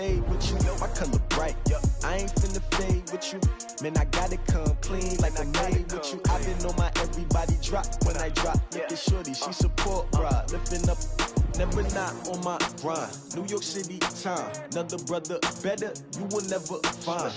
paid with you, my color bright. I ain't finna fade with you. Man, I gotta come clean like I made with you. I been on my everybody drop when I drop. Look at shorty, she support, bruh. Lifting up, never not on my grind. New York City time, another brother better, you will never find.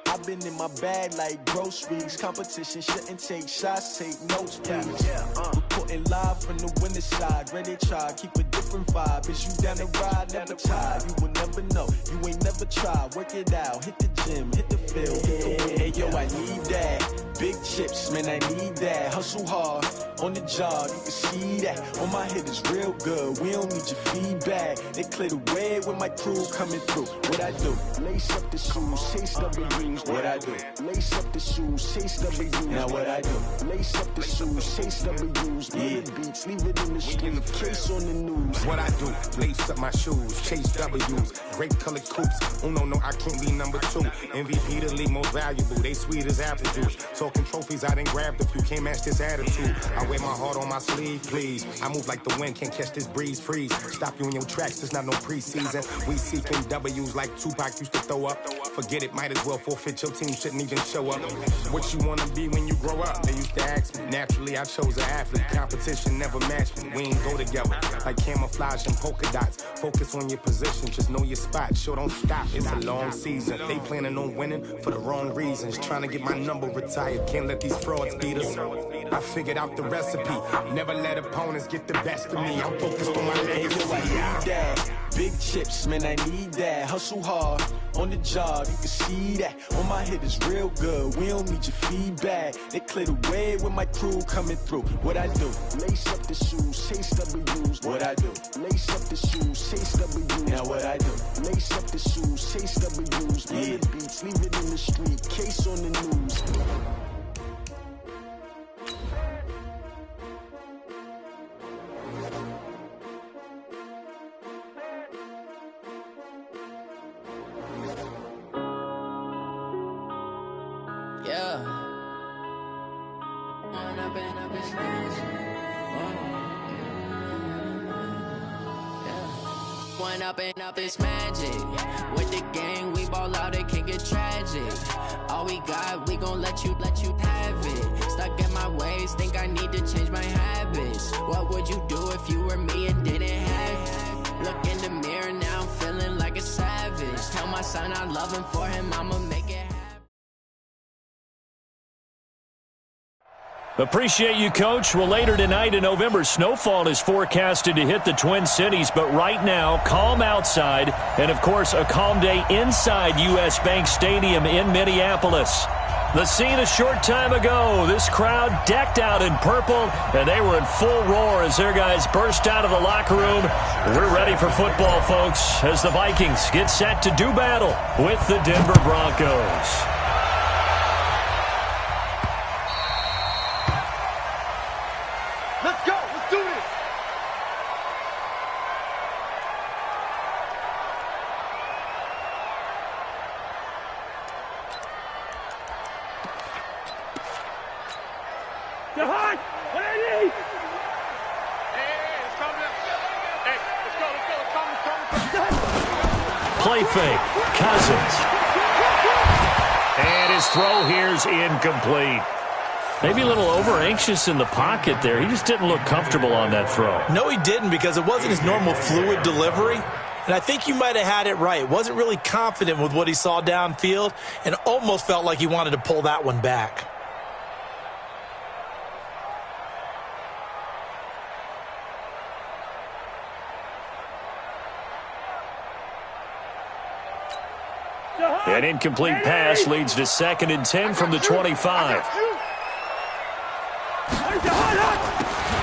I've been in my bag like groceries. Competition shouldn't take shots, take notes, please. Reporting live from the winter side. Ready to try, keep a different vibe. Is you down the ride, never tired. You will never know, you ain't never tried. Work it out, hit the gym, hit the field, hit the wind. Hey yo, I need that. Big chips, man, I need that. Hustle hard, on the job, you can see that. On my head is real good, we don't need your feedback. They clear the way when my crew coming through. What I do? Lace up the shoes, chase W's. What I do? Lace up the shoes, chase W's. Now what I do? Lace up the shoes, chase W's. Bring the beats, leave it in the street, case on the news. What I do? Lace up my shoes, chase W's. Great colored coops. Oh no, I can't be number 2. MVP the league most valuable. They sweet as apple juice. Talking trophies, I done grabbed a few. Can't match this attitude. I wear my heart on my sleeve, please. I move like the wind, can't catch this breeze. Freeze. Stop you in your tracks. It's not no preseason. We seeking W's like Tupac used to throw up. Forget it, might as well forfeit. Your team shouldn't even show up. What you wanna be when you grow up? They used to ask me. Naturally, I chose an athlete. Competition never matched me. We ain't go together like camouflage and polka dots. Focus on your position, just know your spot. Sure, don't stop. It's a long season. They planning on winning for the wrong reasons. Trying to get my number retired. Can't let these frauds beat us. I figured out the recipe. Never let opponents get the best of me. I'm focused on my legacy. I need that. Big chips, man, I need that. Hustle hard, on the job, you can see that. On my head is real good, we don't need your feedback. They clear the way when my crew coming through. What I do? Lace up the shoes, chase W's. What I do? Lace up the shoes, chase W's. Now what I do? Lace up the shoes, chase W's. Bring the beats, leave it in the street, case on the news. Up this magic. With the gang, we ball out, it can get tragic. All we got, we gon' let you have it. Stuck in my ways, think I need to change my habits. What would you do if you were me and didn't have it? Look in the mirror, now I'm feeling like a savage. Tell my son I love him, for him I'ma make it happen. Appreciate you, Coach. Well, later tonight in November, snowfall is forecasted to hit the Twin Cities, but right now, calm outside, and, of course, a calm day inside U.S. Bank Stadium in Minneapolis. The scene a short time ago, this crowd decked out in purple, and they were in full roar as their guys burst out of the locker room. We're ready for football, folks, as the Vikings get set to do battle with the Denver Broncos. Let's go. Let's do this. Get high. What I need. Hey, it's coming up. Hey, let's go. It's coming. Play fake. Cousins. And his throw here's incomplete. Maybe a little over-anxious in the pocket there. He just didn't look comfortable on that throw. No, he didn't, because it wasn't his normal fluid delivery. And I think you might have had it right. Wasn't really confident with what he saw downfield and almost felt like he wanted to pull that one back. An incomplete pass leads to 2nd and 10 from the 25.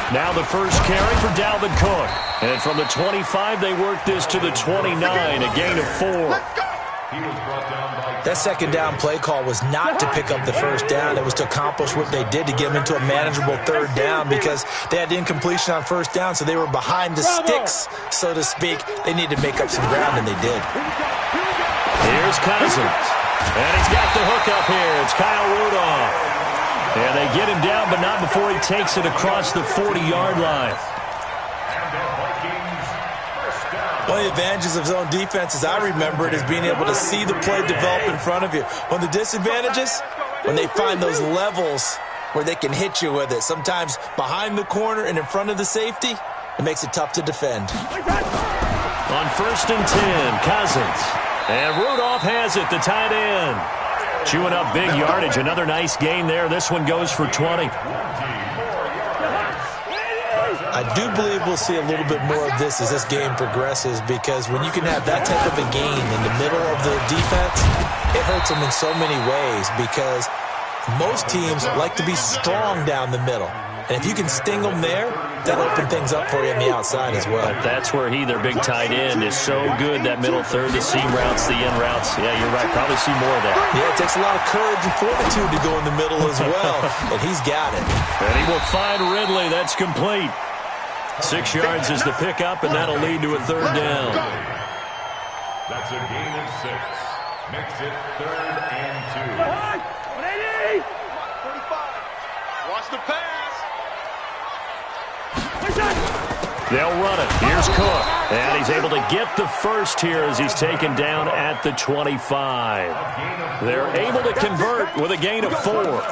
Now the first carry for Dalvin Cook. And from the 25, they work this to the 29, a gain of 4. That second down play call was not to pick up the first down. It was to accomplish what they did, to get them into a manageable 3rd down, because they had incompletion on 1st down, so they were behind the sticks, so to speak. They needed to make up some ground, and they did. Here's Cousins. And he's got the hook up here. It's Kyle Rudolph. And they get him down, but not before he takes it across the 40-yard line. And the Vikings first down. One of the advantages of zone defense, as I remember it, is being able to see the play develop in front of you. One of the disadvantages, when they find those levels where they can hit you with it, sometimes behind the corner and in front of the safety, it makes it tough to defend. On 1st and 10, Cousins. And Rudolph has it, the tight end. Chewing up big yardage. Another nice gain there. This one goes for 20. I do believe we'll see a little bit more of this as this game progresses, because when you can have that type of a gain in the middle of the defense, it hurts them in so many ways, because most teams like to be strong down the middle. And if you can sting them there, that'll open things up for you on the outside as well. But that's where their big tight end, is so good, that middle third, the seam routes, the in routes. Yeah, you're right. Probably see more of that. Yeah, it takes a lot of courage and fortitude to go in the middle as well, and he's got it. And he will find Ridley. That's complete. 6 yards is the pickup, and that'll lead to a third down. That's a gain of 6. Makes it 3rd and 2. 45. Watch the pass. They'll run it. Here's Cook. And he's able to get the first here as he's taken down at the 25. They're able to convert with a gain of 4.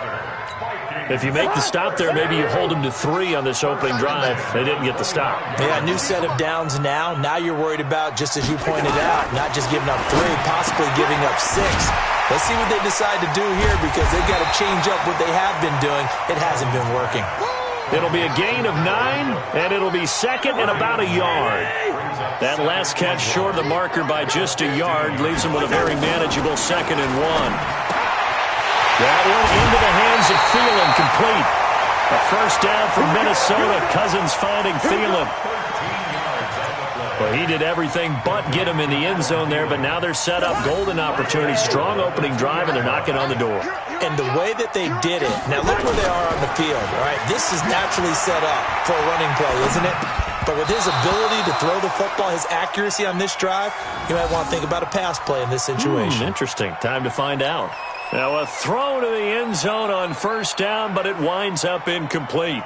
If you make the stop there, maybe you hold them to 3 on this opening drive. They didn't get the stop. Yeah, new set of downs now. Now you're worried about, just as you pointed out, not just giving up 3, possibly giving up 6. Let's see what they decide to do here, because they've got to change up what they have been doing. It hasn't been working. It'll be a gain of 9, and it'll be second and about a yard. That last catch short of the marker by just a yard leaves them with a very manageable 2nd and 1. That one into the hands of Thielen, complete. A first down from Minnesota. Cousins finding Thielen. Well, he did everything but get him in the end zone there, but now they're set up. Golden opportunity, strong opening drive, and they're knocking on the door. And the way that they did it, now look where they are on the field, all right? This is naturally set up for a running play, isn't it? But with his ability to throw the football, his accuracy on this drive, you might want to think about a pass play in this situation. Interesting. Time to find out. Now a throw to the end zone on first down, but it winds up incomplete.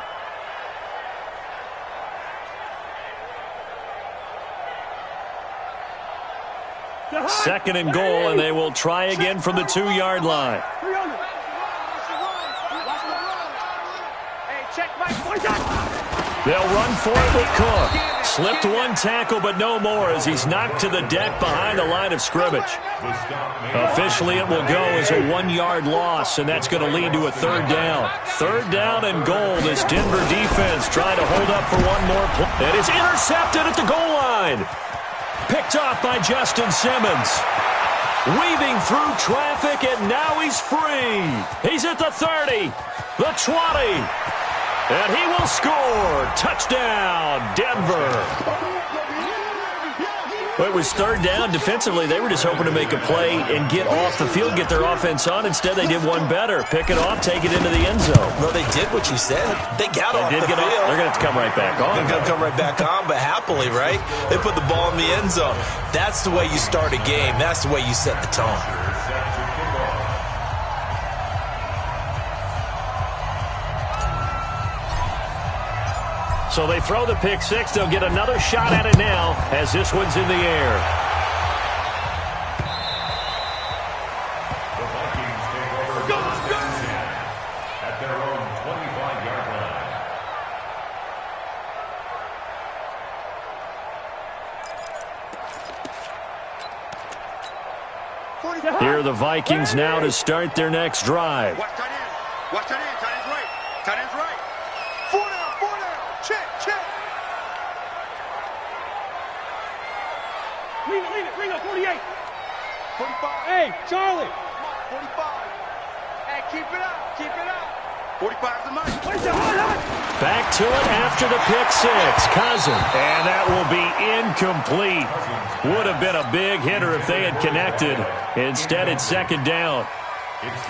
Second and goal, and they will try again from the 2-yard line. They'll run for it with Cook. Slipped one tackle, but no more, as he's knocked to the deck behind the line of scrimmage. Officially, it will go as a 1-yard loss, and that's going to lead to a third down. Third down and goal. This Denver defense trying to hold up for one more play. And it's intercepted at the goal line. Picked off by Justin Simmons. Weaving through traffic, and now he's free. He's at the 30, the 20, and he will score. Touchdown, Denver. Well, it was third down. Defensively, they were just hoping to make a play and get off the field, get their offense on. Instead, they did one better. Pick it off, take it into the end zone. Well, they did what you said. They got off the field. They're going to have to come right back on. They're going to come right back on, but happily, right? They put the ball in the end zone. That's the way you start a game. That's the way you set the tone. So they throw the pick six. They'll get another shot at it now as this one's in the air. The Vikings take over at their own 25-yard line. Here are the Vikings now to start their next drive. Watch tight end. Watch tight end. Tight end's right. Tight end's right. 4 down. 4 down. Check. Leave it. Bring up 48. 45. Hey, Charlie. 45. Hey, keep it up. 45's the money. Back to it after the pick six. Cousins. And that will be incomplete. Would have been a big hitter if they had connected. Instead, it's second down.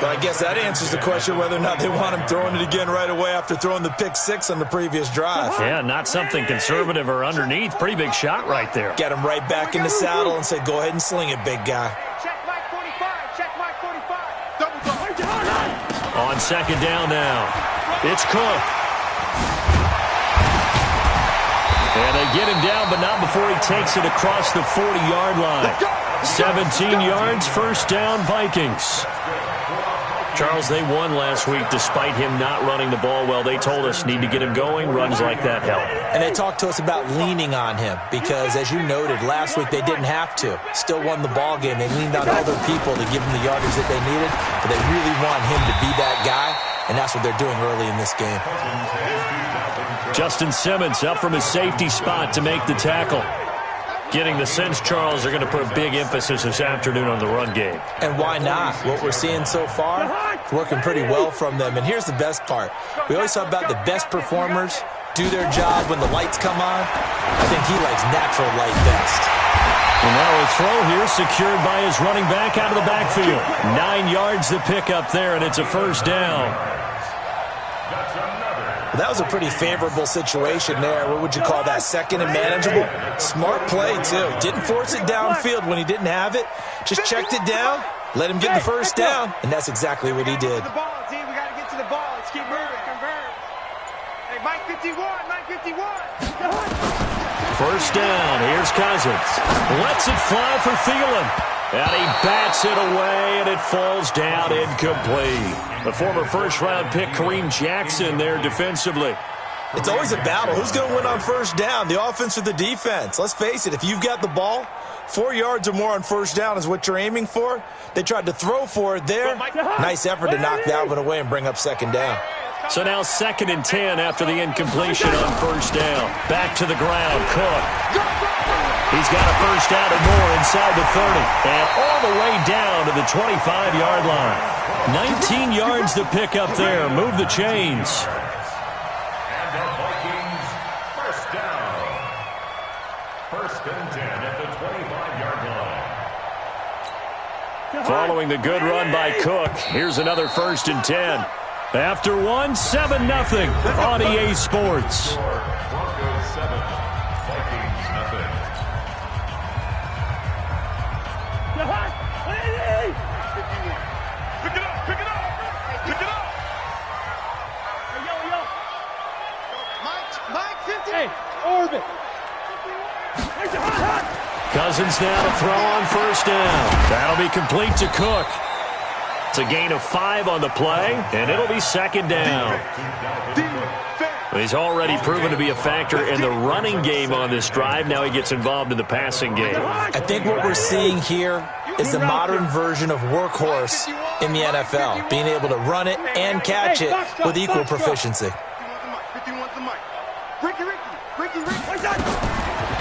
But I guess that answers the question whether or not they want him throwing it again right away after throwing the pick six on the previous drive. Yeah, not something conservative or underneath. Pretty big shot right there. Get him right back in the saddle and say, go ahead and sling it, big guy. Check Mike 45. Check Mike 45. Double go. On second down now, it's Cook. And they get him down, but not before he takes it across the 40-yard line. 17 yards, first down, Vikings. Charles, they won last week despite him not running the ball well. They told us need to get him going. Runs like that help. And they talked to us about leaning on him because, as you noted, last week they didn't have to. Still won the ball game. They leaned on other people to give him the yardage that they needed, but they really want him to be that guy, and that's what they're doing early in this game. Justin Simmons up from his safety spot to make the tackle. Getting the sense, Charles, they're going to put a big emphasis this afternoon on the run game. And why not? What we're seeing so far, working pretty well from them. And here's the best part. We always talk about the best performers do their job when the lights come on. I think he likes natural light best. And now a throw here secured by his running back out of the backfield. 9 yards to pick up there, and it's a first down. That was a pretty favorable situation there. What would you call that? Second and manageable? Smart play, too. Didn't force it downfield when he didn't have it. Just checked it down, let him get the first down, and that's exactly what he did. We got to get to the ball. Let's keep moving. Convert. Hey, Mike 51, Mike 51. First down. Here's Cousins. Lets it fly for Thielen. And he bats it away, and it falls down incomplete. The former first-round pick, Kareem Jackson, there defensively. It's always a battle. Who's going to win on first down, the offense or the defense? Let's face it, if you've got the ball, 4 yards or more on first down is what you're aiming for. They tried to throw for it there. Nice effort to knock that one away and bring up second down. So now 2nd and 10 after the incompletion on first down. Back to the ground, Cook. He's got a first down or more inside the 30. And all the way down to the 25-yard line. 19 yards to pick up there. Move the chains. And the Vikings, first down. 1st and 10 at the 25-yard line. Following the good run by Cook, here's another 1st and 10. After one, 7-0 on EA Sports. Broncos 7, Vikings nothing. Pick it up, pick it up, pick it up. Hey, yo. Mike 50. Hey, orbit. Cousins now to throw on first down. That'll be complete to Cook. It's a gain of 5 on the play, and it'll be 2nd down. He's already proven to be a factor in the running game on this drive. Now he gets involved in the passing game. I think what we're seeing here is the modern version of workhorse in the NFL, being able to run it and catch it with equal proficiency.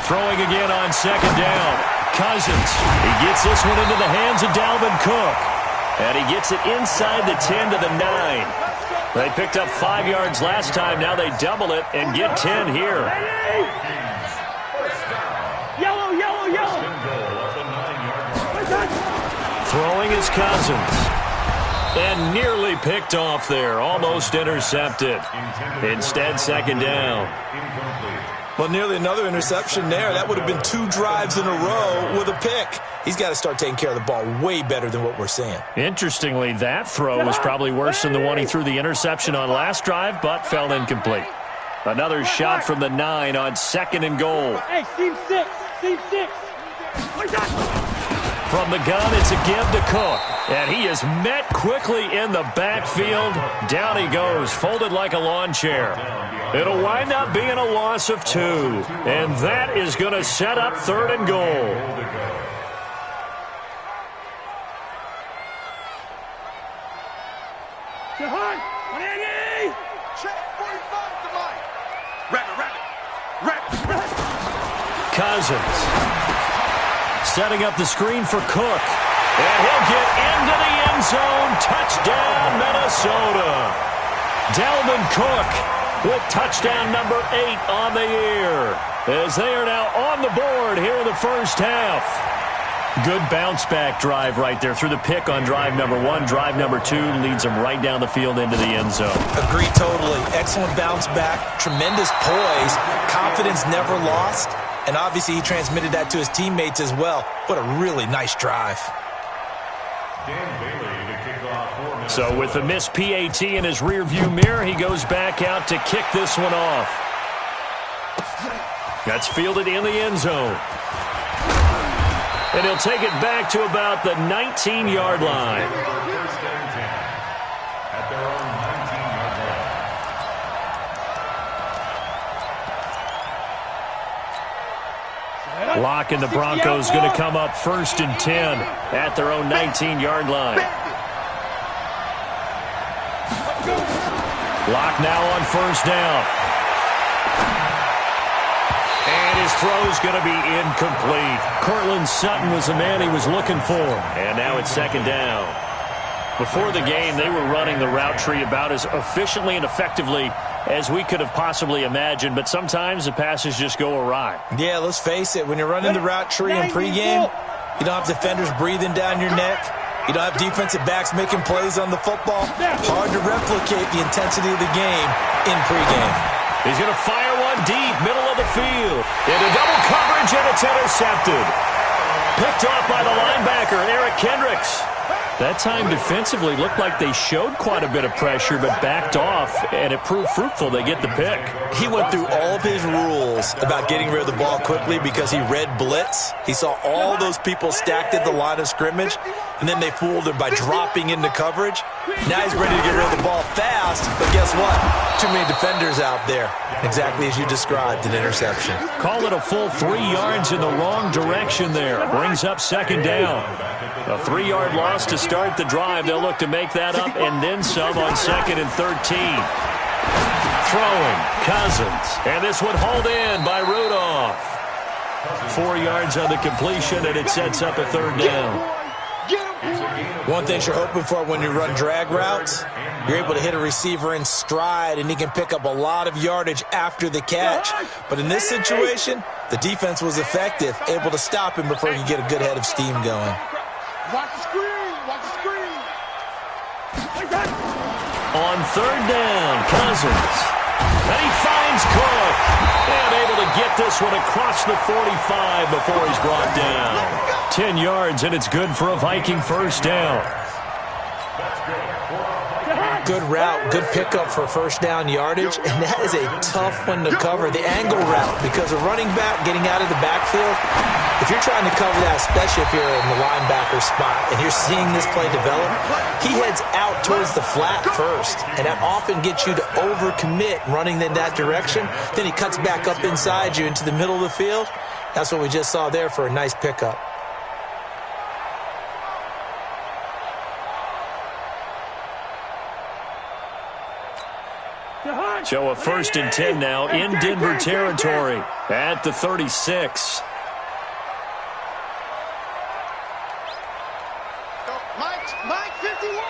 Throwing again on 2nd down. Cousins. He gets this one into the hands of Dalvin Cook. And he gets it inside the 10 to the 9. They picked up 5 yards last time. Now they double it and get 10 here. Yellow. Throwing is Cousins. And nearly picked off there. Almost intercepted. Instead, 2nd down. Well, nearly another interception there. That would have been 2 drives in a row with a pick. He's got to start taking care of the ball way better than what we're seeing. Interestingly, that throw was probably worse than the one he threw the interception on last drive, but fell incomplete. Another shot from the 9 on 2nd and goal. Hey, Team 6. From the gun, it's a give to Cook. And he is met quickly in the backfield. Down he goes, folded like a lawn chair. It'll wind up being a loss of 2. And that is going to set up 3rd and goal. Cousins setting up the screen for Cook. And he'll get into the end zone. Touchdown, Minnesota. Dalvin Cook with touchdown number 8 on the year, as they are now on the board here in the first half. Good bounce-back drive right there through the pick on drive number 1. Drive number 2 leads them right down the field into the end zone. Agree totally. Excellent bounce-back, tremendous poise, confidence never lost, and obviously he transmitted that to his teammates as well. What a really nice drive. So with the missed PAT in his rearview mirror, he goes back out to kick this one off. That's fielded in the end zone. And he'll take it back to about the 19-yard line. First and 10 at their own 19-yard line. Locke and the Broncos going to come up 1st and 10 at their own 19-yard line. Locke now on 1st down. And his throw's going to be incomplete. Cortland Sutton was the man he was looking for. And now it's 2nd down. Before the game, they were running the route tree about as efficiently and effectively as we could have possibly imagined, but sometimes the passes just go awry. Yeah, let's face it. When you're running the route tree in pregame, you don't have defenders breathing down your neck. You don't have defensive backs making plays on the football. Hard to replicate the intensity of the game in pregame. He's going to fire one deep, middle of the field. Into double coverage, and it's intercepted. Picked off by the linebacker, Eric Kendricks. That time defensively looked like they showed quite a bit of pressure but backed off, and it proved fruitful. They get the pick. He went through all of his rules about getting rid of the ball quickly because he read blitz. He saw all those people stacked at the line of scrimmage, and then they fooled him by dropping into coverage. Now he's ready to get rid of the ball fast, but guess what? Too many defenders out there. Exactly as you described, an interception. Call it a full 3 yards in the wrong direction there. Brings up 2nd down. A 3-yard loss to start the drive. They'll look to make that up and then some on 2nd and 13. Throwing, Cousins. And this one hauled in by Rudolph. 4 yards on the completion, and it sets up a 3rd down. One thing you're hoping for when you run drag routes, you're able to hit a receiver in stride, and he can pick up a lot of yardage after the catch. But in this situation, the defense was effective, able to stop him before he could get a good head of steam going. Watch the screen. Watch the screen. On 3rd down, Cousins. And he finds Cook. And able to get this one across the 45 before he's brought down. 10 yards, and it's good for a Viking 1st down. Good route, good pickup for 1st down yardage, and that is a tough one to cover. The angle route, because a running back getting out of the backfield, if you're trying to cover that, especially if you're in the linebacker spot and you're seeing this play develop, he heads out towards the flat first, and that often gets you to overcommit running in that direction. Then he cuts back up inside you into the middle of the field. That's what we just saw there for a nice pickup. So a 1st and 10 now in Denver territory at the 36. Mike 51.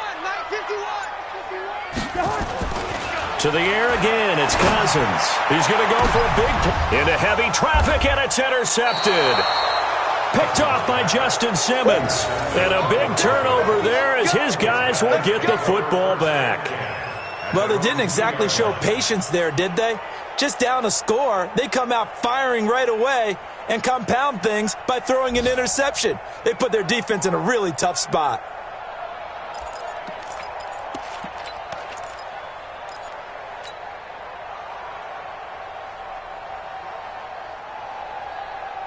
To the air again, it's Cousins. He's going to go for a big play. Into heavy traffic, and it's intercepted. Picked off by Justin Simmons. And a big turnover there as his guys will get the football back. Well, they didn't exactly show patience there, did they? Just down a score, they come out firing right away and compound things by throwing an interception. They put their defense in a really tough spot.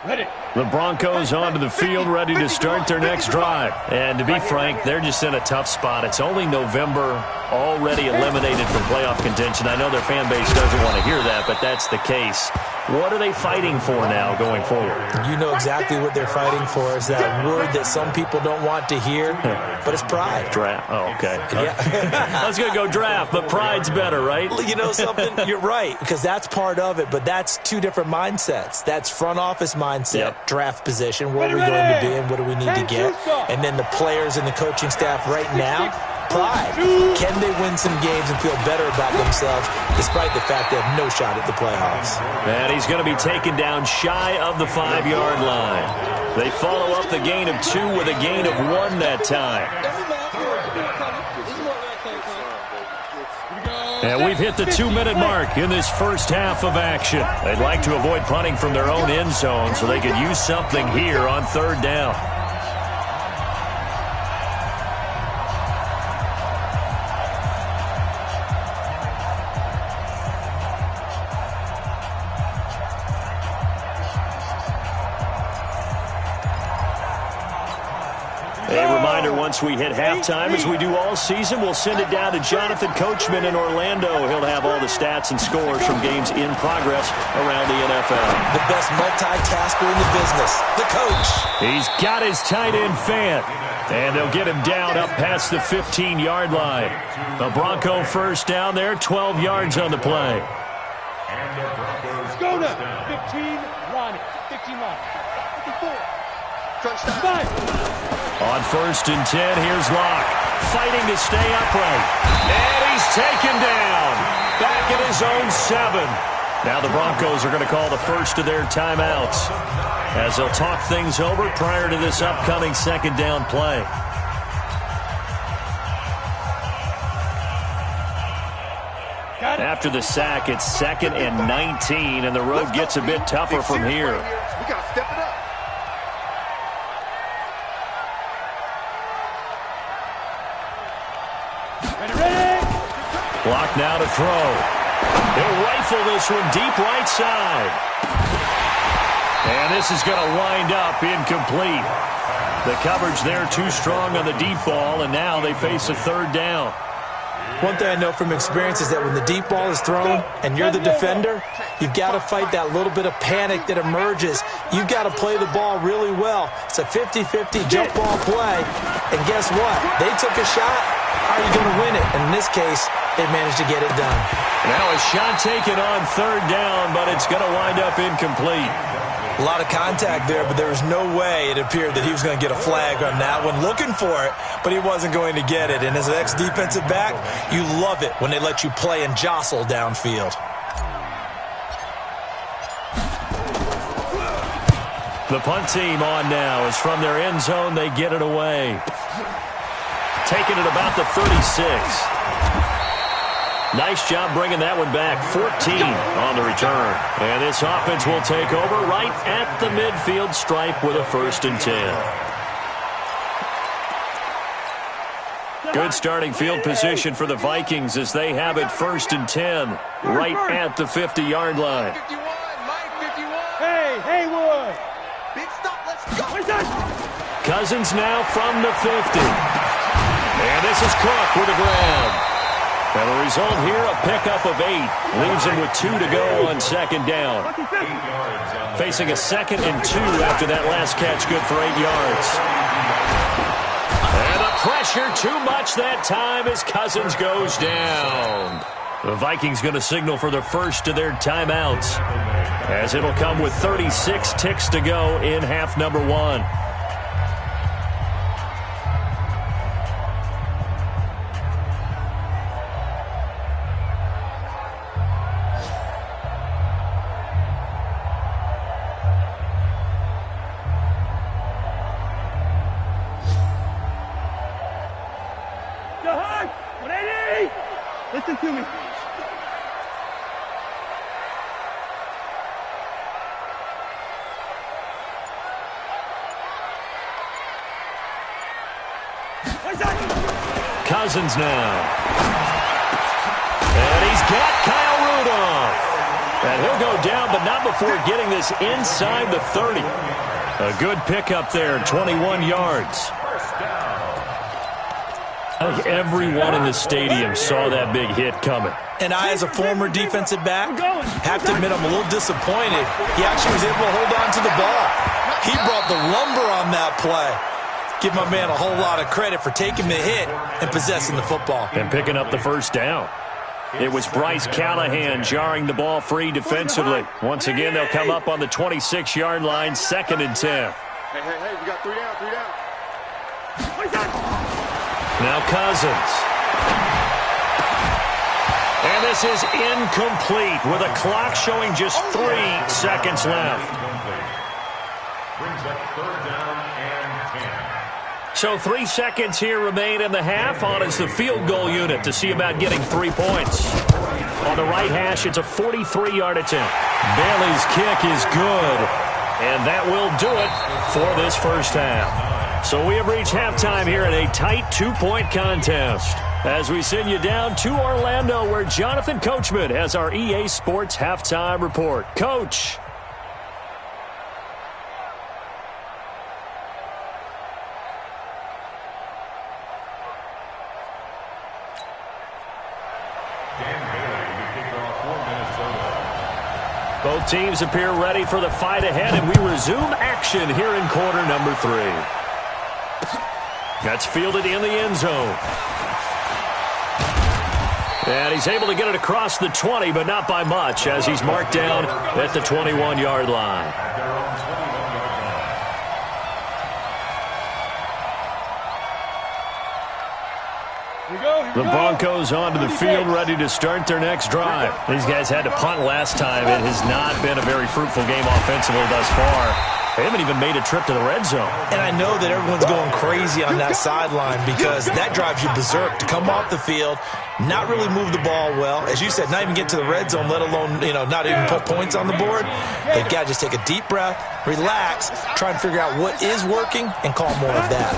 Ready. The Broncos onto the field, ready to start their next drive. And to be frank, they're just in a tough spot. It's only November, already eliminated from playoff contention. I know their fan base doesn't want to hear that, but that's the case. What are they fighting for now going forward? You know exactly what they're fighting for. Is that word that some people don't want to hear, but it's pride. Draft. Oh, okay. Yeah. I was going to go draft, but pride's better, right? You know something? You're right, because that's part of it, but that's two different mindsets. That's front office mindset, draft position, where are we going to be and what do we need to get? And then the players and the coaching staff right now, pride. Can they win some games and feel better about themselves despite the fact they have no shot at the playoffs? And he's going to be taken down shy of the 5-yard line. They follow up the gain of 2 with a gain of 1 that time. And we've hit the 2-minute mark in this first half of action. They'd like to avoid punting from their own end zone so they could use something here on 3rd down. A reminder, once we hit halftime, as we do all season, we'll send it down to Jonathan Coachman in Orlando. He'll have all the stats and scores from games in progress around the NFL. The best multitasker in the business, the coach. He's got his tight end fan, and they'll get him down up past the 15-yard line. The Bronco first down there, 12 yards on the play. And the Broncos Go first now. down. 15, Ronnie. 15 line. 54. Touchdown. 5. On 1st and 10, here's Locke, fighting to stay upright. And he's taken down, back at his own 7. Now the Broncos are going to call the first of their timeouts, as they'll talk things over prior to this upcoming 2nd down play. After the sack, it's 2nd and 19, and the road gets a bit tougher from here. We got to step it up. Ready. Block now to throw. He'll rifle this one deep right side. And this is going to wind up incomplete. The coverage there too strong on the deep ball, and now they face a 3rd down. One thing I know from experience is that when the deep ball is thrown and you're the defender, you've got to fight that little bit of panic that emerges. You've got to play the ball really well. It's a 50-50 jump ball play. And guess what? They took a shot. How are you going to win it? And in this case, they managed to get it done. Now a shot taken on 3rd down, but it's going to wind up incomplete. A lot of contact there, but there was no way it appeared that he was going to get a flag on that one. Looking for it, but he wasn't going to get it. And as an ex-defensive back, you love it when they let you play and jostle downfield. The punt team on now as from their end zone they get it away. Taking it about the 36. Nice job bringing that one back. 14 on the return. And this offense will take over right at the midfield stripe with a 1st and 10. Good starting field position for the Vikings as they have it 1st and 10 right at the 50-yard line. 51, Mike 51. Hey, Haywood. Big stop, let's go. Cousins now from the 50. And this is Cook with the grab. And the result here, a pickup of 8. Leaves him with 2 to go on 2nd down. Facing a 2nd and 2 after that last catch, good for 8 yards. And the pressure too much that time as Cousins goes down. The Vikings going to signal for the first of their timeouts, as it'll come with 36 ticks to go in half number 1. Listen to me. Cousins now. And he's got Kyle Rudolph. And he'll go down, but not before getting this inside the 30. A good pickup there, 21 yards. I think everyone in the stadium saw that big hit coming. And I, as a former defensive back, have to admit I'm a little disappointed. He actually was able to hold on to the ball. He brought the lumber on that play. Give my man a whole lot of credit for taking the hit and possessing the football. And picking up the 1st down. It was Bryce Callahan jarring the ball free defensively. Once again, they'll come up on the 26-yard line, 2nd and 10. Hey, we got 3 down, 3 down. Now Cousins. And this is incomplete with a clock showing just 3 seconds left. Brings up 3rd down and 10. So 3 seconds here remain in the half. On is the field goal unit to see about getting 3 points. On the right hash, it's a 43-yard attempt. Bailey's kick is good. And that will do it for this first half. So we have reached halftime here in a tight 2-point contest, as we send you down to Orlando, where Jonathan Coachman has our EA Sports Halftime Report. Coach. Both teams appear ready for the fight ahead, and we resume action here in quarter number 3. That's fielded in the end zone. And he's able to get it across the 20, but not by much, as he's marked down at the 21-yard line. The Broncos onto the field, ready to start their next drive. These guys had to punt last time. It has not been a very fruitful game offensively thus far. They haven't even made a trip to the red zone. And I know that everyone's going crazy on that sideline because that drives you berserk to come off the field, not really move the ball well. As you said, not even get to the red zone, let alone, not even put points on the board. They've got to just take a deep breath, relax, try and figure out what is working, and call more of that.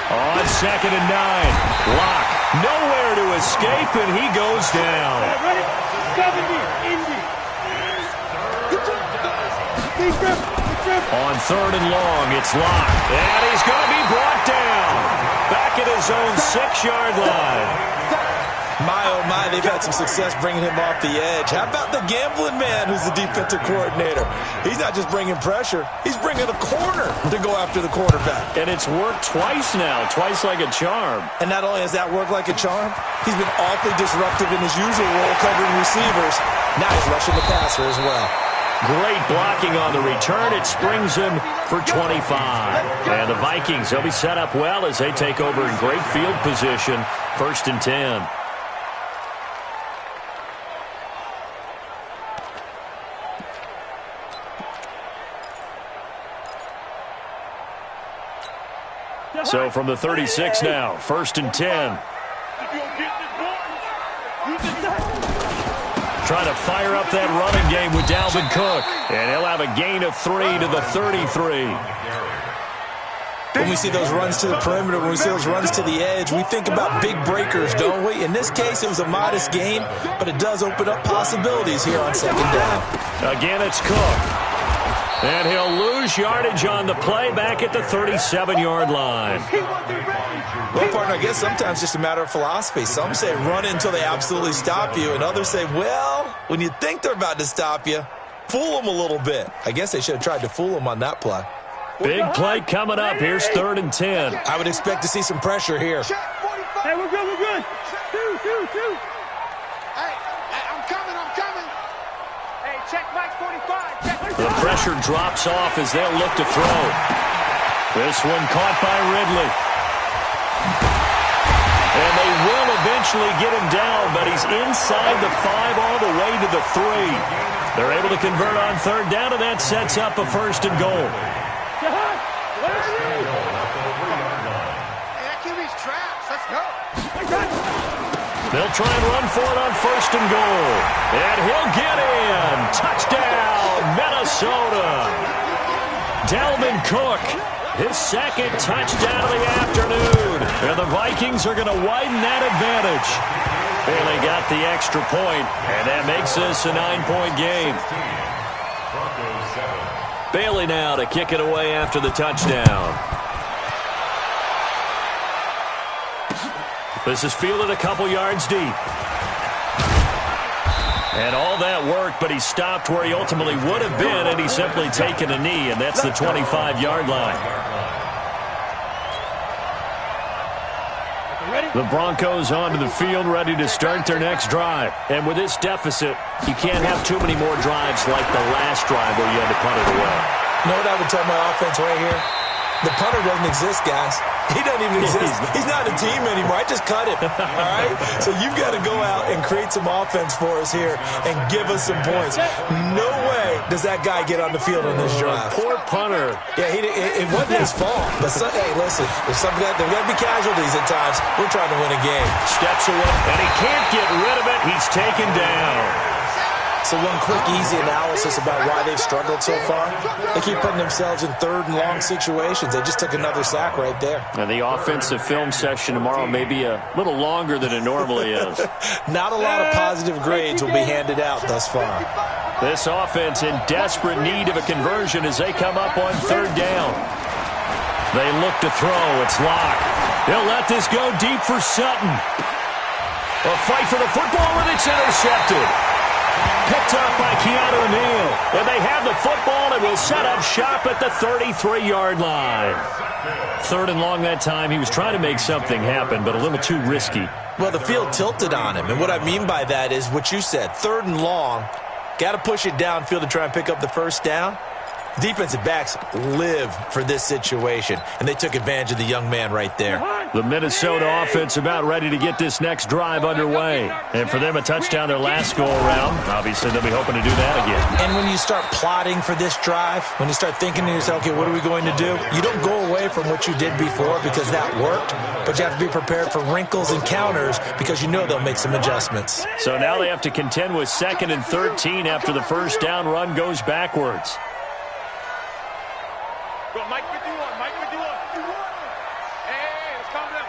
On 2nd and 9, Locke nowhere to escape, and he goes down. Ready? 70, Indy. On 3rd and long, it's Locke, and he's going to be brought down. Back at his own 6-yard line. My, oh my, they've had some success bringing him off the edge. How about the gambling man who's the defensive coordinator? He's not just bringing pressure. He's bringing a corner to go after the quarterback. And it's worked twice now, twice like a charm. And not only has that worked like a charm, he's been awfully disruptive in his usual role covering receivers. Now he's rushing the passer as well. Great blocking on the return. It springs him for 25. And the Vikings, they'll be set up well as they take over in great field position. 1st and 10. So from the 36 now, 1st and 10. Trying to fire up that running game with Dalvin Cook. And he'll have a gain of 3 to the 33. When we see those runs to the perimeter, when we see those runs to the edge, we think about big breakers, don't we? In this case, it was a modest gain, but it does open up possibilities here on 2nd down. Again, it's Cook. And he'll lose yardage on the play back at the 37-yard line. Well, partner, I guess sometimes it's just a matter of philosophy. Some say run until they absolutely stop you, and others say, well, when you think they're about to stop you, fool them a little bit. I guess they should have tried to fool them on that play. Big play coming up. Here's 3rd and 10. I would expect to see some pressure here. Hey, we're good, we're good. Two. Hey, I'm coming. Hey, check Mike 45. The pressure drops off as they'll look to throw. This one caught by Ridley. And they will eventually get him down, but he's inside the 5 all the way to the 3. They're able to convert on 3rd down, and that sets up a 1st and goal. They'll try and run for it on 1st and goal. And he'll get in. Touchdown, Minnesota. Dalvin Cook, his 2nd touchdown of the afternoon. And the Vikings are going to widen that advantage. Bailey got the extra point, and that makes this a 9-point game. Bailey now to kick it away after the touchdown. This is fielded a couple yards deep. And all that work, but he stopped where he ultimately would have been, and he's simply taken a knee, and that's the 25-yard line. The Broncos onto the field, ready to start their next drive. And with this deficit, you can't have too many more drives like the last drive where you had to punt it away. You know what I would tell my offense right here? The punter doesn't exist, guys. He doesn't even exist. He's not a team anymore. I just cut him, all right? So you've got to go out and create some offense for us here and give us some points. No way does that guy get on the field on this drive. Poor punter. Yeah, it wasn't his fault. But, hey, listen, there's got to be casualties at times. We're trying to win a game. Steps away, and he can't get rid of it. He's taken down. So one quick, easy analysis about why they've struggled so far. They keep putting themselves in 3rd and long situations. They just took another sack right there. And the offensive film session tomorrow may be a little longer than it normally is. Not a lot of positive grades will be handed out thus far. This offense in desperate need of a conversion as they come up on 3rd down. They look to throw. It's Locke. He'll let this go deep for Sutton. A fight for the football, and it's intercepted. Picked up by Keanu Neal. And they have the football and will set up shop at the 33-yard line. 3rd and long that time. He was trying to make something happen, but a little too risky. Well, the field tilted on him, and what I mean by that is what you said, 3rd and long. Got to push it downfield to try and pick up the first down. Defensive backs live for this situation, and they took advantage of the young man right there. The Minnesota offense about ready to get this next drive underway. And for them, a touchdown their last go-around. Obviously, they'll be hoping to do that again. And when you start plotting for this drive, when you start thinking to yourself, okay, what are we going to do? You don't go away from what you did before because that worked, but you have to be prepared for wrinkles and counters because you know they'll make some adjustments. So now they have to contend with 2nd and 13 after the first down run goes backwards. Go, Mike 51, Mike 51. Hey, let's calm down.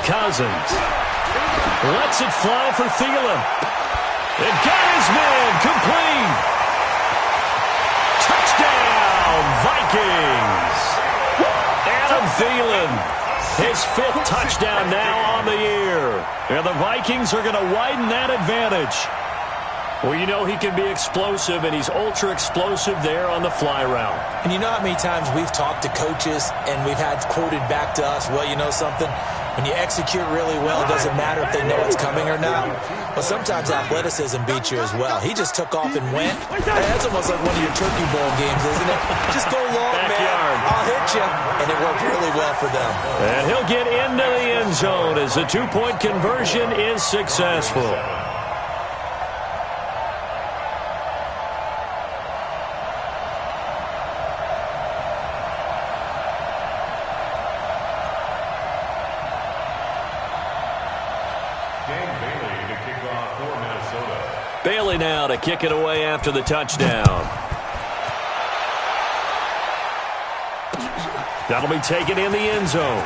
Cousins lets it fly for Thielen. It got his man complete. Touchdown, Vikings. Adam Thielen, his 5th touchdown now on the year. And the Vikings are going to widen that advantage. Well, you know he can be explosive, and he's ultra-explosive there on the fly route. And you know how many times we've talked to coaches and we've had quoted back to us, well, you know something? When you execute really well, it doesn't matter if they know it's coming or not. But sometimes athleticism beats you as well. He just took off and went. Hey, that's almost like one of your Turkey Bowl games, isn't it? Just go long, Backyard. man. I'll hit you. And it worked really well for them. And he'll get into the end zone as the 2-point conversion is successful. Bailey now to kick it away after the touchdown. That'll be taken in the end zone.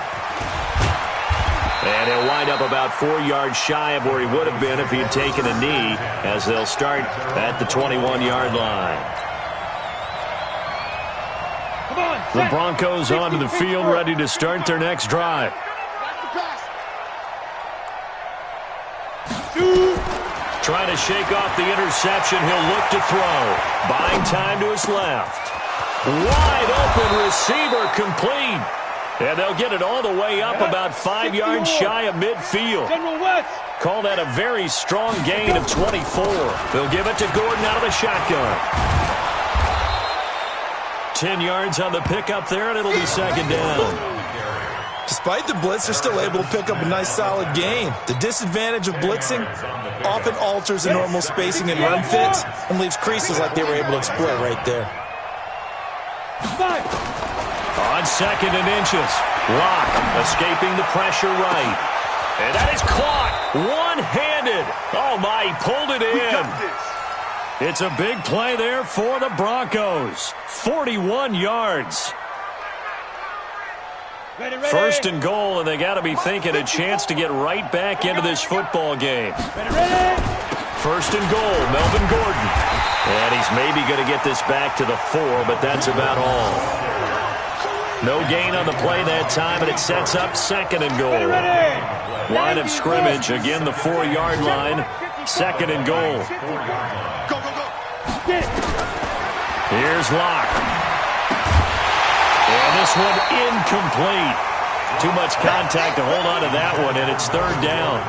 And he'll wind up about 4 yards shy of where he would have been if he had taken a knee, as they'll start at the 21-yard line. The Broncos onto the field, ready to start their next drive. Trying to shake off the interception. He'll look to throw. Buying time to his left. Wide open receiver complete. And they'll get it all the way up about 5 yards shy of midfield. Call that a very strong gain of 24. They'll give it to Gordon out of the shotgun. 10 yards on the pickup there, and it'll be 2nd down. Despite the blitz, they're still able to pick up a nice solid gain. The disadvantage of blitzing often alters the normal spacing and run fits and leaves creases like they were able to exploit right there. On 2nd and inches, Locke escaping the pressure right. And that is caught one-handed. Oh, my, he pulled it in. It's a big play there for the Broncos. 41 yards. 1st and goal, and they got to be thinking a chance to get right back into this football game. 1st and goal, Melvin Gordon. And he's maybe going to get this back to the 4, but that's about all. No gain on the play that time, and it sets up 2nd and goal. Line of scrimmage, again the 4-yard line. 2nd and goal. Here's Locke. And this one incomplete. Too much contact to hold on to that one, and it's 3rd down.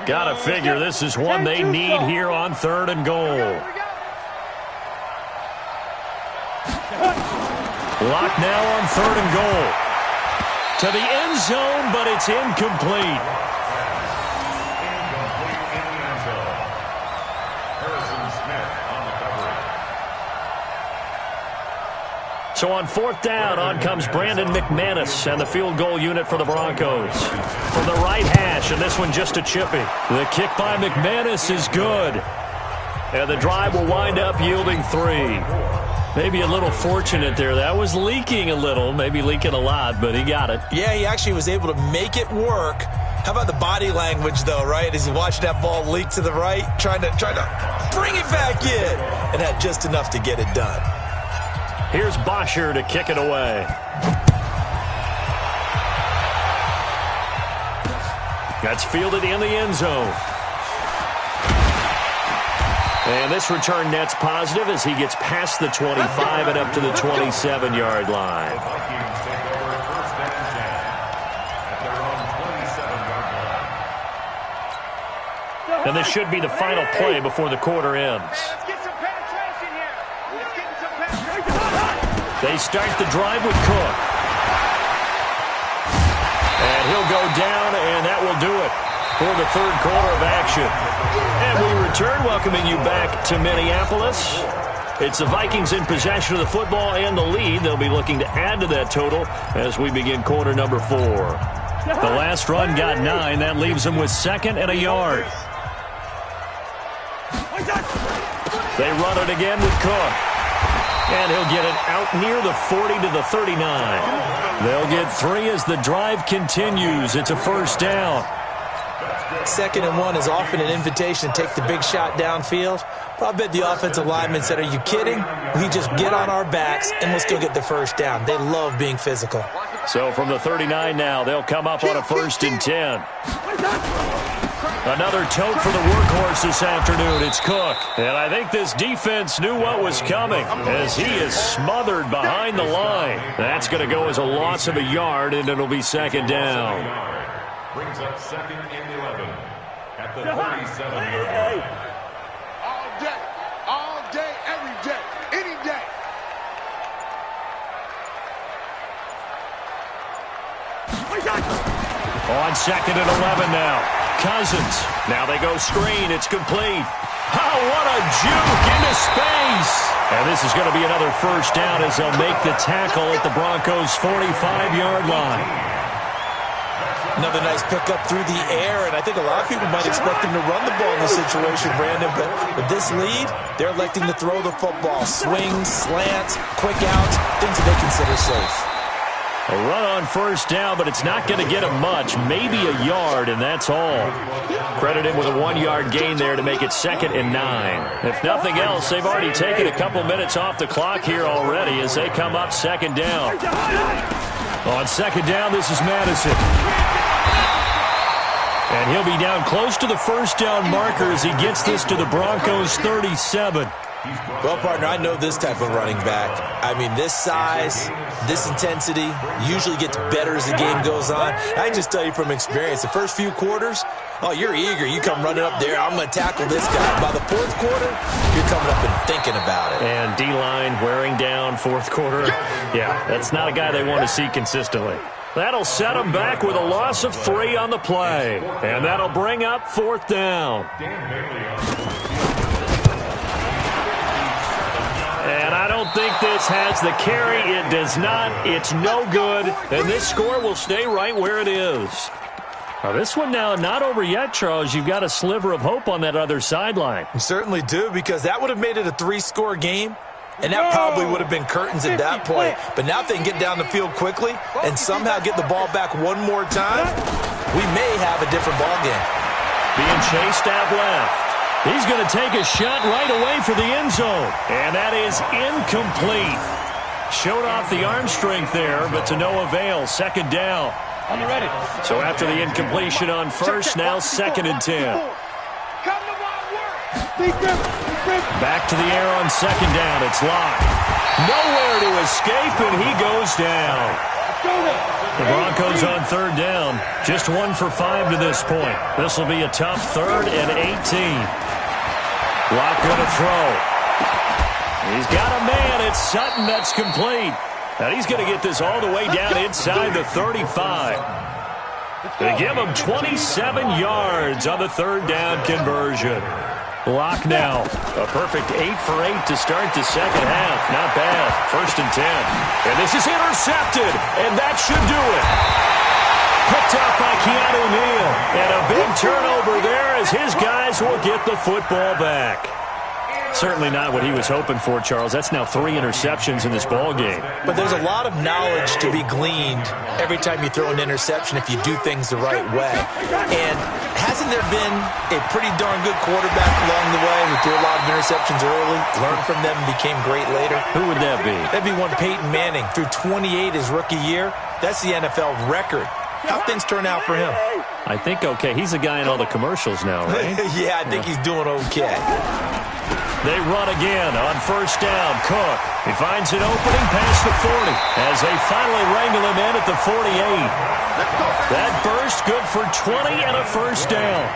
Gotta figure this is one they need here on 3rd and goal. Locke now on 3rd and goal. To the end zone, but it's incomplete. So on 4th down, on comes Brandon McManus and the field goal unit for the Broncos. From the right hash, and this one just a chippy. The kick by McManus is good. And the drive will wind up yielding 3. Maybe a little fortunate there. That was leaking a little, maybe leaking a lot, but he got it. Yeah, he actually was able to make it work. How about the body language, though, right? As he watched that ball leak to the right, trying to bring it back in, and had just enough to get it done. Here's Bosher to kick it away. That's fielded in the end zone. And this return net's positive as he gets past the 25 and up to the 27-yard line. The Vikings take over first and 10 at their own 27-yard line. And this should be the final play before the quarter ends. Let's get some penetration here. Let's get some penetration. They start the drive with Cook. And he'll go down, and that will do it for the third quarter of action. And we return, welcoming you back to Minneapolis. It's the Vikings in possession of the football and the lead. They'll be looking to add to that total as we begin quarter number 4. The last run got 9. That leaves them with 2nd and a yard. They run it again with Cook. And he'll get it out near the 40 to the 39. They'll get 3 as the drive continues. It's a first down. 2nd and 1 is often an invitation to take the big shot downfield. But I bet the offensive lineman said, are you kidding? We just get on our backs and let's go get the first down. They love being physical. So from the 39 now, they'll come up on a 1st and 10. Another tote for the workhorse this afternoon. It's Cook. And I think this defense knew what was coming as he is smothered behind the line. That's going to go as a loss of a yard, and it'll be 2nd down. Brings up 2nd and 11 at the 37-yard line. All day, every day, any day. On 2nd and 11 now. Cousins. Now they go screen. It's complete. Oh, what a juke into space. And this is going to be another first down as they'll make the tackle at the Broncos' 45-yard line. Another nice pickup through the air, and I think a lot of people might expect him to run the ball in this situation, Brandon, but with this lead, they're electing to throw the football. Swings, slants, quick outs, things they consider safe. A run on first down, but it's not going to get him much, maybe a yard, and that's all. Credit him with a 1-yard gain there to make it 2nd and 9. If nothing else, they've already taken a couple minutes off the clock here already as they come up 2nd down. On 2nd down, this is Madison. And he'll be down close to the first down marker as he gets this to the Broncos' 37. Well, partner, I know this type of running back. I mean, this size, this intensity usually gets better as the game goes on. I can just tell you from experience, the first few quarters, oh, you're eager. You come running up there, I'm going to tackle this guy. By the 4th quarter, you're coming up and thinking about it. And D-line wearing down 4th quarter. Yeah, that's not a guy they want to see consistently. That'll set them back with a loss of 3 on the play. And that'll bring up 4th down. And I don't think this has the carry. It does not. It's no good. And this score will stay right where it is. Now, this one now not over yet, Charles. You've got a sliver of hope on that other sideline. You certainly do, because that would have made it a 3-score game. And that probably would have been curtains at that point. But now if they can get down the field quickly and somehow get the ball back one more time, we may have a different ball game. Being chased out left. He's going to take a shot right away for the end zone. And that is incomplete. Showed off the arm strength there, but to no avail. 2nd down. On the ready. So after the incompletion on first, now 2nd and 10. Back to the air on 2nd down. It's Locke. Nowhere to escape, and he goes down. The Broncos on 3rd down. Just 1 for 5 to this point. This will be a tough 3rd and 18. Locke going to throw. He's got a man. It's Sutton. That's complete. And he's going to get this all the way down inside the 35. They give him 27 yards on the 3rd down conversion. Locke now. A perfect 8 for 8 to start the second half. Not bad. 1st and 10. And this is intercepted. And that should do it. Picked up by Keanu Neal. And a big turnover there as his guys will get the football back. Certainly not what he was hoping for, Charles. That's now 3 interceptions in this ball game. But there's a lot of knowledge to be gleaned every time you throw an interception if you do things the right way. And hasn't there been a pretty darn good quarterback along the way who threw a lot of interceptions early, learned from them, and became great later? Who would that be? That'd be one Peyton Manning. Threw 28 his rookie year. That's the NFL record. How'd things turn out for him? I think okay. He's the guy in all the commercials now, right? Yeah, I think he's doing okay. They run again on first down. Cook, he finds an opening past the 40 as they finally wrangle him in at the 48. That burst good for 20 and a first down.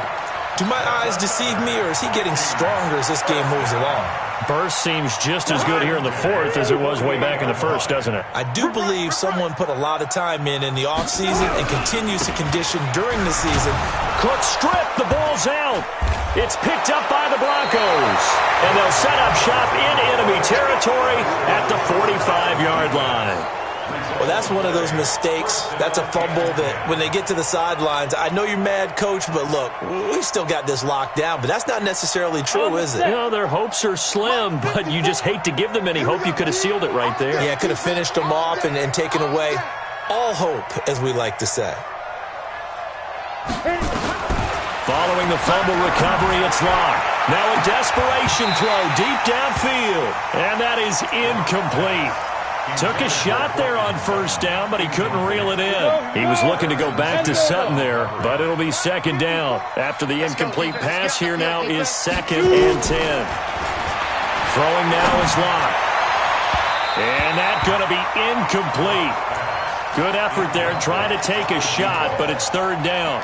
Do my eyes deceive me, or is he getting stronger as this game moves along? Burst seems just as good here in the fourth as it was way back in the first, doesn't it? I do believe someone put a lot of time in the offseason and continues to condition during the season. Cook stripped. The ball's out. It's picked up by the Broncos. And they'll set up shop in enemy territory at the 45-yard line. Well, that's one of those mistakes. That's a fumble that when they get to the sidelines, I know you're mad, Coach, but look, we've still got this locked down. But that's not necessarily true, is it? You know, their hopes are slim, but you just hate to give them any hope. You could have sealed it right there. Yeah, could have finished them off and taken away all hope, as we like to say. Following the fumble recovery, it's Locke. Now a desperation throw deep downfield, and that is incomplete. Took a shot there on first down, but he couldn't reel it in. He was looking to go back to Sutton there, but it'll be second down. After the incomplete pass, here now is 2nd and 10. Throwing now is Locke. And that's going to be incomplete. Good effort there, trying to take a shot, but it's 3rd down.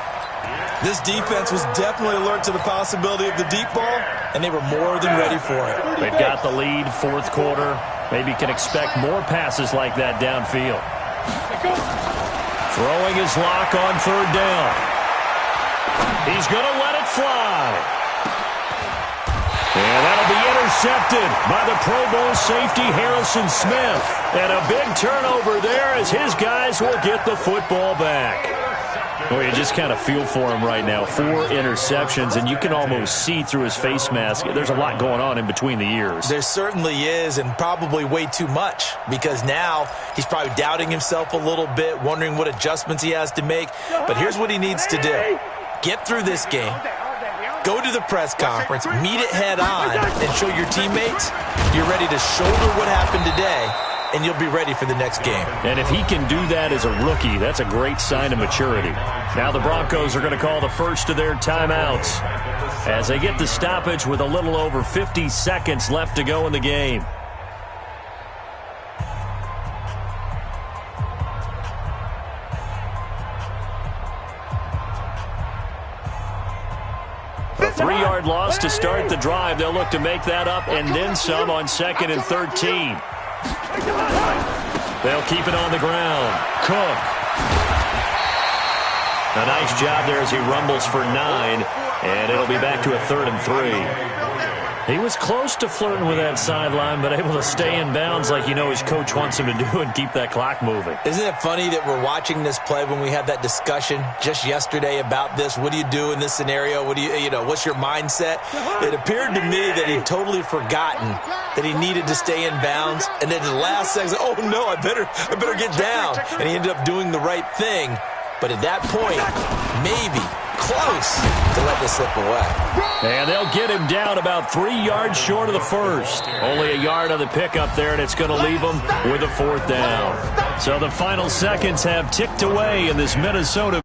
This defense was definitely alert to the possibility of the deep ball, and they were more than ready for it. They've got the lead, 4th quarter. Maybe can expect more passes like that downfield. Throwing his Lock on 3rd down. He's going to let it fly. And that'll be intercepted by the Pro Bowl safety Harrison Smith. And a big turnover there as his guys will get the football back. Well, you just kind of feel for him right now. 4 interceptions, and you can almost see through his face mask. There's a lot going on in between the ears. There certainly is, and probably way too much, because now he's probably doubting himself a little bit, wondering what adjustments he has to make. But here's what he needs to do. Get through this game, go to the press conference, meet it head on, and show your teammates you're ready to shoulder what happened today, and you'll be ready for the next game. And if he can do that as a rookie, that's a great sign of maturity. Now the Broncos are going to call the first of their timeouts as they get the stoppage with a little over 50 seconds left to go in the game. A 3-yard loss to start the drive. They'll look to make that up and then some on 2nd and 13. They'll keep it on the ground. Cook. A nice job there as he rumbles for 9, and it'll be back to a 3rd and 3. He was close to flirting with that sideline, but able to stay in bounds like you know his coach wants him to do and keep that clock moving. Isn't it funny that we're watching this play when we had that discussion just yesterday about this? What do you do in this scenario? What do you know, what's your mindset? It appeared to me that he'd totally forgotten that he needed to stay in bounds, and then the last second, oh no, I better get down. And he ended up doing the right thing. But at that point, maybe close to let this slip away. And they'll get him down about 3 yards short of the first. Only a yard on the pickup there, and it's going to leave him with a 4th down. So the final seconds have ticked away in this Minnesota